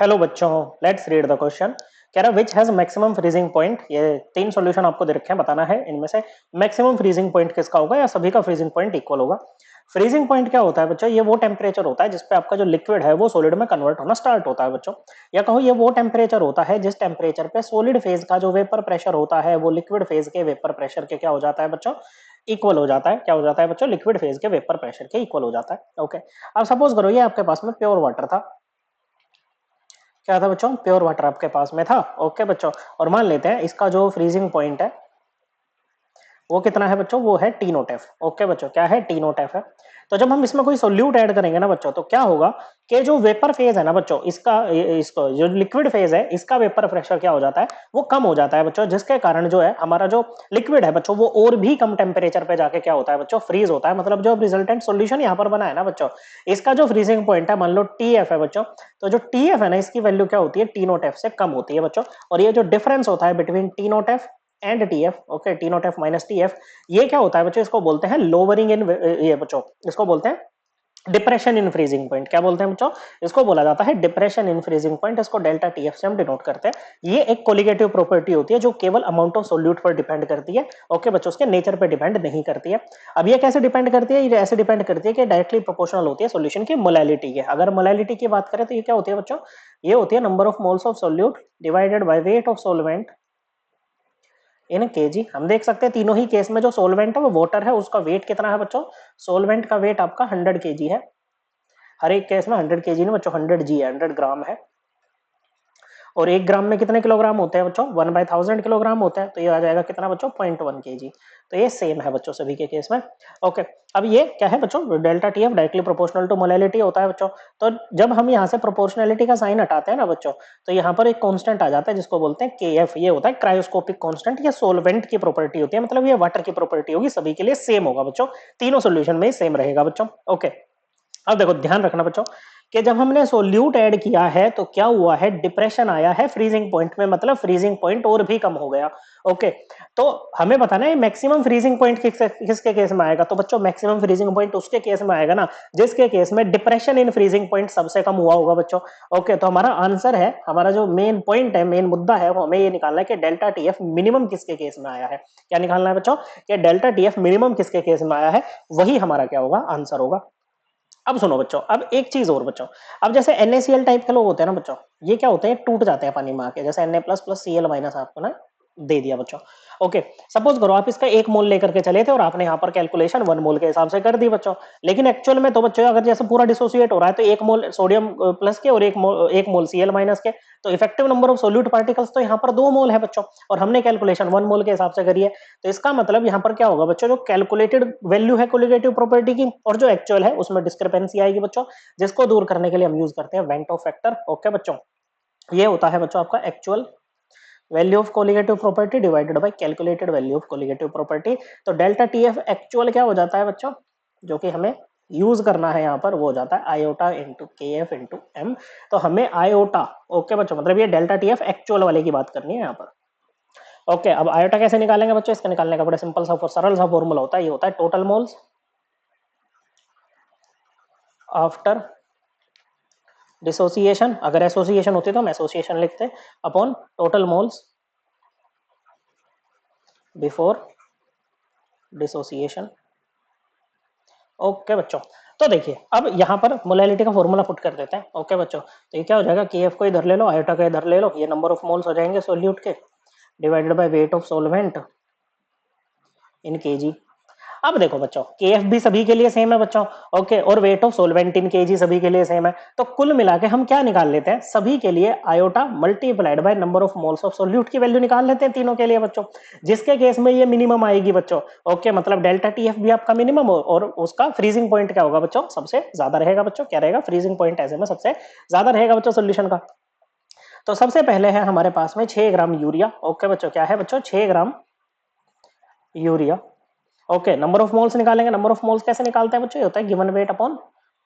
Hello बच्चों, let's read the question. कह रहा which has maximum freezing point. ये तीन सॉल्यूशन आपको दे रखे हैं, बताना है इनमें से मैक्सिमम फ्रीजिंग पॉइंट किसका होगा या सभी का फ्रीजिंग पॉइंट इक्वल होगा। फ्रीजिंग पॉइंट क्या होता है बच्चों? ये वो टेम्परेचर होता है जिसपे आपका जो लिक्विड है वो सॉलिड में कन्वर्ट होना स्टार्ट होता है बच्चों। या कहो ये वो टेम्परेचर होता है जिस टेम्परेचर पे सॉलिड फेज का जो वेपर प्रेशर होता है वो लिक्विड फेज के वेपर प्रेशर के क्या हो जाता है बच्चों? इक्वल हो जाता है। क्या हो जाता है बच्चों? लिक्विड फेज के वेपर प्रेशर के इक्वल हो जाता है। ओके, अब सपोज करो ये आपके पास में प्योर वाटर था। क्या था बच्चों? प्योर वाटर आपके पास में था। ओके बच्चों, और मान लेते हैं इसका जो फ्रीजिंग पॉइंट है वो कितना है बच्चों? वो है टी नोट एफ। ओके बच्चों, क्या है? टी नोट एफ है। तो जब हम इसमें कोई सोल्यूट ऐड करेंगे ना बच्चों, तो क्या होगा कि जो वेपर फेज है ना बच्चों, इसका इसको जो लिक्विड फेज है इसका वेपर प्रेशर क्या हो जाता है? वो कम हो जाता है बच्चों, जिसके कारण जो है हमारा जो लिक्विड है बच्चों वो और भी कम टेम्परेचर पे जाके क्या होता है बच्चों? फ्रीज होता है। मतलब जो रिजल्टेंट सोल्यूशन यहाँ पर बना है ना बच्चों, इसका जो फ्रीजिंग पॉइंट है मान लो टी एफ है बच्चों, तो जो टी एफ है ना इसकी वैल्यू क्या होती है? टी नोट एफ से कम होती है बच्चों। और ये जो डिफरेंस होता है between T note F and T F, okay, T note F minus T F, ये क्या होता है बच्चों? इसको बोलते हैं लोअरिंग इन, ये बच्चों इसको बोलते हैं डिप्रेशन इन फ्रीजिंग पॉइंट। क्या बोलते हैं बच्चों? इसको बोला जाता है डिप्रेशन इन फ्रीजिंग पॉइंट। इसको डेल्टा टीएफ से हम डिनोट करते हैं। ये एक कोलिगेटिव प्रॉपर्टी होती है जो केवल अमाउंट ऑफ सोल्यूट पर डिपेंड करती है। ओके बच्चों, उसके नेचर पर डिपेंड नहीं करती है। अब ये कैसे डिपेंड करती है? ये ऐसे डिपेंड करती है कि डायरेक्टली प्रोपोर्शनल होती है सॉल्यूशन की मोलैलिटी के। अगर मोलैलिटी की बात करें तो ये क्या होती है बच्चों? ये होती है number of moles of solute divided by weight of solvent in KG. हम देख सकते हैं तीनों ही केस में जो सोलवेंट है वो वाटर है, उसका वेट कितना है बच्चों? सोलवेंट का वेट आपका 100 केजी है। हर एक केस में 100 केजी नहीं बच्चों, 100 जी है, 100 ग्राम है। और एक ग्राम में कितने किलोग्राम होते हैं बच्चों? 1/1000 किलोग्राम होते हैं। तो ये आ जाएगा कितना बच्चों? 0.1 केजी। तो ये सेम है बच्चों सभी के केस में। ओके, अब ये क्या है बच्चों? Delta T F directly proportional to molality होता है बच्चों। तो जब हम यहाँ से प्रोपोर्शनैलिटी का साइन हटाते हैं ना बच्चों, तो यहाँ पर एक कांस्टेंट आ जाता है जिसको बोलते हैं के एफ। ये होता है क्रायोस्कोपिक कांस्टेंट। ये सोलवेंट की प्रॉपर्टी होती है, मतलब ये वाटर की प्रॉपर्टी होगी, सभी के लिए सेम होगा बच्चों। तीनों सोल्यूशन में सेम रहेगा बच्चों। ओके, अब देखो ध्यान रखना बच्चों कि जब हमने सोल्यूट ऐड किया है तो क्या हुआ है? डिप्रेशन आया है फ्रीजिंग पॉइंट में, मतलब फ्रीजिंग पॉइंट और भी कम हो गया। ओके, तो हमें बताना है मैक्सिमम फ्रीजिंग पॉइंट किसके केस में आएगा। तो बच्चों मैक्सिमम फ्रीजिंग पॉइंट उसके केस में आएगा ना जिसके केस में डिप्रेशन इन फ्रीजिंग पॉइंट सबसे कम हुआ होगा बच्चों। ओके, तो हमारा आंसर है, हमारा जो मेन पॉइंट है, मेन मुद्दा है, वो हमें ये निकालना है कि डेल्टा टीएफ मिनिमम किसके केस में आया है। क्या निकालना है बच्चों? कि डेल्टा टीएफ मिनिमम किसके केस में आया है, वही हमारा क्या होगा? आंसर होगा। अब सुनो बच्चों, अब एक चीज और बच्चों, अब जैसे NaCl टाइप के लोग होते हैं ना बच्चों, ये क्या होते हैं? टूट जाते हैं पानी में आके। जैसे Na plus plus Cl minus आपको ना दे दिया बच्चों। ओके, सपोज करो आप इसका 1 मोल लेकर के चले थे और आपने यहाँ पर कैलकुलेशन 1 मोल के हिसाब से कर दी बच्चों। लेकिन एक्चुअल में तो बच्चों अगर जैसे पूरा डिसोसिएट हो रहा है तो 1 मोल सोडियम प्लस के और 1 मोल Cl माइनस के, तो effective number of solute particles तो यहाँ पर 2 मोल है बच्चों, और हमने कैलकुलेशन 1 मोल के हिसाब से करी है। तो इसका मतलब यहाँ पर क्या होगा बच्चों? जो कैलकुलेटेड वैल्यू है कोलिगेटिव प्रॉपर्टी की और जो एक्चुअल है उसमें डिस्क्रिपेंसी आएगी बच्चों, जिसको दूर करने के लिए हम यूज करते हैं वेंट ऑफ फैक्टर। ओके बच्चों, ये होता है बच्चों आपका actual value of colligative property divided by calculated value of colligative property. तो डेल्टा टीएफ एक्चुअल क्या हो जाता है बच्चों, जो कि हमें यूज करना है यहाँ पर, वो हो जाता है आयोटा इंटू के एफ इंटू एम। तो हमें आयोटा, ओके बच्चों, मतलब ये डेल्टा टीएफ एक्चुअल वाले की बात करनी है यहाँ पर। ओके, अब आयोटा कैसे निकालेंगे बच्चों? इसका निकालने का बड़ा सिंपल सा सरल सा फॉर्मूला होता है। ये होता है टोटल मोल्स आफ्टर डिसोसिएशन। अगर एसोसिएशन होती तो हम एसोसिएशन लिखते, upon total moles before dissociation. Okay बच्चों, तो देखिए अब यहाँ पर मोलैलिटी का फॉर्मूला पुट कर देते हैं। ओके बच्चों, तो ये क्या हो जाएगा? के एफ को इधर ले लो, आयोटा का इधर ले लो, ये नंबर ऑफ मोल्स हो जाएंगे सोल्यूट के divided by weight of solvent in KG. अब देखो बच्चों, केएफ भी सभी के लिए सेम है बच्चों। ओके, और weight of solvent in KG सभी के लिए सेम है। तो कुल मिला के हम क्या निकाल लेते हैं? सभी के लिए iota multiplied by number of moles of solute की वैल्यू निकाल लेते हैं तीनों के लिए बच्चों, जिसके केस में ये मिनिमम आएगी बच्चों। ओके, मतलब डेल्टा टीएफ भी आपका मिनिमम हो और उसका फ्रीजिंग पॉइंट क्या होगा बच्चों? सबसे ज्यादा रहेगा बच्चों। क्या रहेगा? फ्रीजिंग पॉइंट ऐसे में सबसे ज्यादा रहेगा बच्चों सोल्यूशन का। तो सबसे पहले है हमारे पास में 6 ग्राम यूरिया। ओके बच्चों, क्या है बच्चों? 6 gram urea. Okay, number of moles निकालेंगे। नंबर ऑफ मोल्स कैसे निकालते हैं बच्चों? ये होता है given weight upon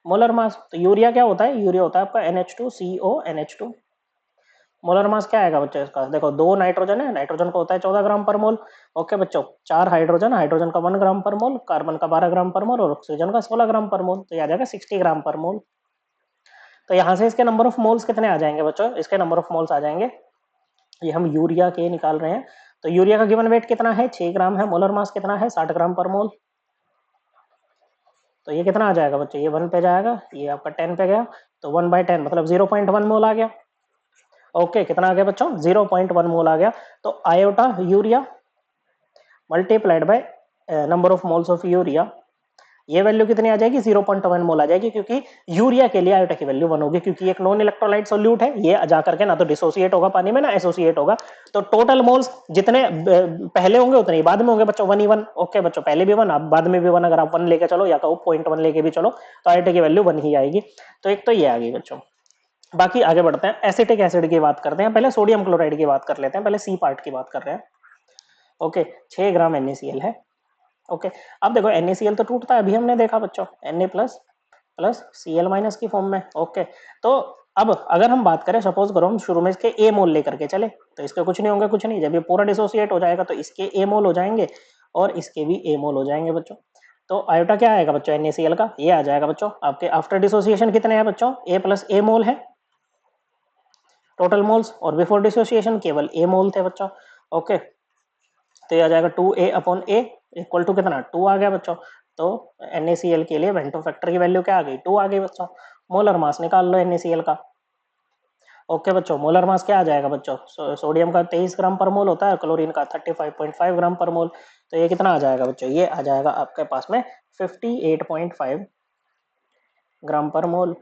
molar mass. तो यूरिया क्या होता है? यूरिया होता है आपका NH2CO NH2। मोलर मास क्या आएगा बच्चों इसका? देखो, 2 नाइट्रोजन है, नाइट्रोजन का होता है 14 ग्राम पर मोल। ओके बच्चों, 4 हाइड्रोजन, हाइड्रोजन का 1 ग्राम पर मोल, कार्बन का 12 ग्राम पर मोल और ऑक्सीजन का 16 ग्राम पर मोल। तो ये आ जाएगा 60 ग्राम पर मोल। तो यहाँ से इसके नंबर ऑफ मोल्स कितने आ जाएंगे बच्चों, इसके नंबर ऑफ मोल्स आ जाएंगे, ये हम यूरिया के निकाल रहे हैं, तो यूरिया का गिवन वेट कितना है 6 ग्राम है, मोलर मास कितना है 60 ग्राम पर मोल, तो ये कितना आ जाएगा बच्चों, ये 1 पे जाएगा, ये आपका 10 पे गया, तो 1/10 मतलब 0.1 मोल आ गया। ओके, कितना आ गया बच्चों 0.1 मोल आ गया। तो iota urea multiplied by number of moles of urea, ये वैल्यू कितनी आ जाएगी 0.1 मोल आ जाएगी, क्योंकि यूरिया के लिए आयोटा की वैल्यू 1 होगी, क्योंकि एक नॉन इलेक्ट्रोलाइट सोल्यूट है, ये जाकर के ना तो डिसोसिएट होगा पानी में ना एसोसिएट होगा, तो टोटल मोल्स जितने पहले होंगे उतने ही बाद में होंगे बच्चों, 1 ही 1। ओके बच्चों, पहले भी 1 अब बाद में भी 1, अगर आप 1 लेके चलो या कहो 0.1 लेके भी चलो तो आयोटा की वैल्यू 1 ही आएगी। तो एक तो ये आ गई बच्चों। बाकी आगे बढ़ते हैं, एसिटिक एसिड की बात करते हैं, पहले सोडियम क्लोराइड की बात कर लेते हैं, पहले सी पार्ट की बात कर रहे हैं। ओके, 6 ग्राम NaCl है। ओके, अब देखो NaCl तो टूटता है, अभी हमने देखा बच्चों Na plus plus Cl minus की फॉर्म में। ओके, तो अब अगर हम बात करें, सपोज करो हम शुरू में इसके A मोल लेकर के चले, तो इसके कुछ नहीं होंगे, कुछ नहीं, जब ये पूरा डिसोसिएट हो जाएगा तो इसके A मोल हो जाएंगे और इसके भी A मोल हो जाएंगे बच्चों। तो आयोटा क्या आएगा बच्चों NaCl का, ये आ जाएगा बच्चों आपके आफ्टर डिसोसिएशन कितने हैं बच्चों, A प्लस A मोल है टोटल मोल्स, और बिफोर डिसोसिएशन केवल A मोल थे बच्चों। ओके, तो ये आ जाएगा 2A upon A equal to कितना 2 आ गया बच्चों। तो NaCl के लिए वेंटो फैक्टर की वैल्यू क्या आ गई 2 आ गई बच्चों। मोलर मास निकाल लो NaCl का। ओके बच्चों, मोलर मास क्या आ जाएगा बच्चों, सोडियम का 23 ग्राम पर मोल होता है, क्लोरीन का 35.5 ग्राम पर मोल, तो ये कितना आ जाएगा बच्चों, ये आ जाएगा आपके पास में 58.5 ग्राम पर मोल।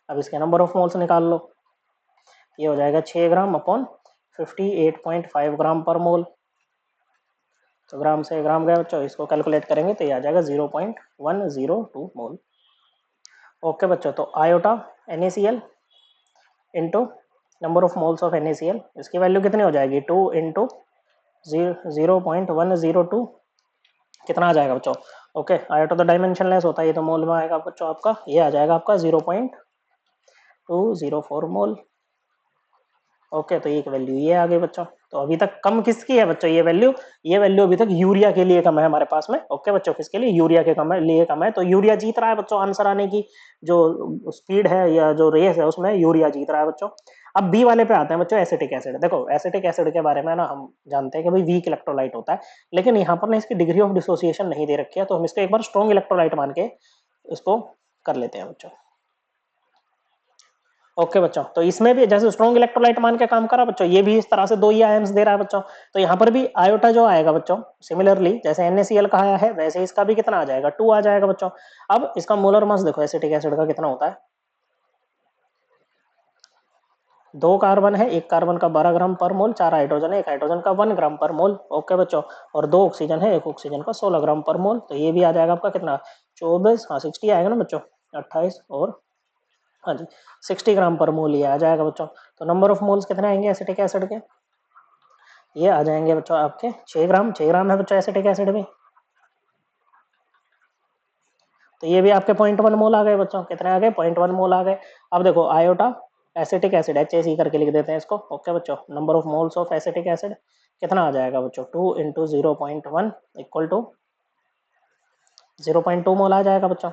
अब इसके नंबर ऑफ मोल्स निकाल लो, ये हो जाएगा 6 ग्राम अपॉन 58.5 ग्राम पर मोल, तो ग्राम से ग्राम गया बच्चों, इसको कैलकुलेट करेंगे तो ये आ जाएगा 0.102 मोल। ओके बच्चों, तो iota NaCl into number of moles of NaCl, इसकी वैल्यू कितनी हो जाएगी 2 इंटू 0.102, कितना आ जाएगा बच्चों। ओके, आयोटा तो डायमेंशनलेस होता है, ये तो मोल में आएगा बच्चों आपका, ये आ जाएगा आपका 0.204 मोल। ओके, तो एक वैल्यू ये आ गई बच्चों। तो अभी तक कम किसकी है बच्चों, ये वैल्यू अभी तक यूरिया के लिए कम है हमारे पास में। ओके बच्चों, किसके लिए, यूरिया के लिए कम है, तो यूरिया जीत रहा है बच्चों, आंसर आने की जो स्पीड है या जो रेस है उसमें यूरिया जीत रहा है बच्चों। अब बी वाले पे आते हैं बच्चों, एसिटिक एसिड। देखो एसिटिक एसिड के बारे में ना हम जानते हैं कि भाई वीक इलेक्ट्रोलाइट होता है, लेकिन यहाँ पर ना इसकी डिग्री ऑफ डिसोसिएशन नहीं दे रखी है, तो हम इसको एक बार स्ट्रॉन्ग इलेक्ट्रोलाइट मान के इसको कर लेते हैं बच्चों। ओके बच्चों, तो इसमें भी जैसे स्ट्रॉन्ग इलेक्ट्रोलाइट मान के काम करा बच्चों, ये भी इस तरह से 2 ही आयन्स दे रहा है बच्चों, तो यहाँ पर भी आयोटा जो आएगा बच्चों, सिमिलरली जैसे NaCl का आया है वैसे इसका भी कितना आ जाएगा 2 आ जाएगा बच्चों। अब इसका मोलर मास देखो एसिटिक एसिड का कितना होता है, 2 कार्बन है, एक कार्बन का 12 ग्राम पर मोल, 4 हाइड्रोजन है, एक हाइड्रोजन का 1 ग्राम पर मोल। ओके बच्चों, और 2 ऑक्सीजन है, एक ऑक्सीजन का 16 ग्राम पर मोल, तो ये भी आ जाएगा आपका कितना 24, हाँ 60 आएगा ना बच्चों, 28 और हाँ जी 60 ग्राम पर मोल ये आ जाएगा बच्चों। तो नंबर ऑफ मोल्स कितने आएंगे एसिटिक एसिड के, ये आ जाएंगे बच्चों आपके 6 ग्राम है बच्चों एसिटिक एसिड में, तो ये भी आपके 0.1 मोल आ गए बच्चों, कितने आ गए 0.1 मोल आ गए। अब देखो आयोटा एसिटिक एसिड HAC करके लिख देते हैं इसको। ओके बच्चों, number of moles of acetic acid कितना आ जाएगा बच्चों 2 इंटू 0.1 इक्वल टू 0.2 मोल आ जाएगा बच्चों।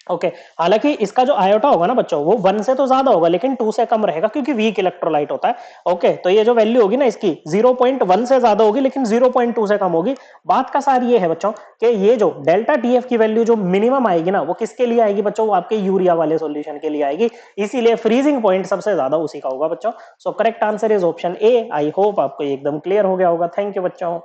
ओके, हालांकि इसका जो आयोटा होगा ना बच्चों वो 1 से तो ज्यादा होगा लेकिन 2 से कम रहेगा, क्योंकि वीक इलेक्ट्रोलाइट होता है। ओके, तो ये जो वैल्यू होगी ना इसकी 0.1 से ज्यादा होगी लेकिन 0.2 से कम होगी। बात का सार ये है बच्चों कि ये जो डेल्टा TF की वैल्यू जो मिनिमम आएगी ना वो किसके लिए आएगी बच्चों, वो आपके यूरिया वाले सॉल्यूशन के लिए आएगी, इसीलिए फ्रीजिंग पॉइंट सबसे ज्यादा उसी का होगा बच्चों। So correct answer is option A. I hope आपको एकदम क्लियर हो गया होगा। थैंक यू बच्चों।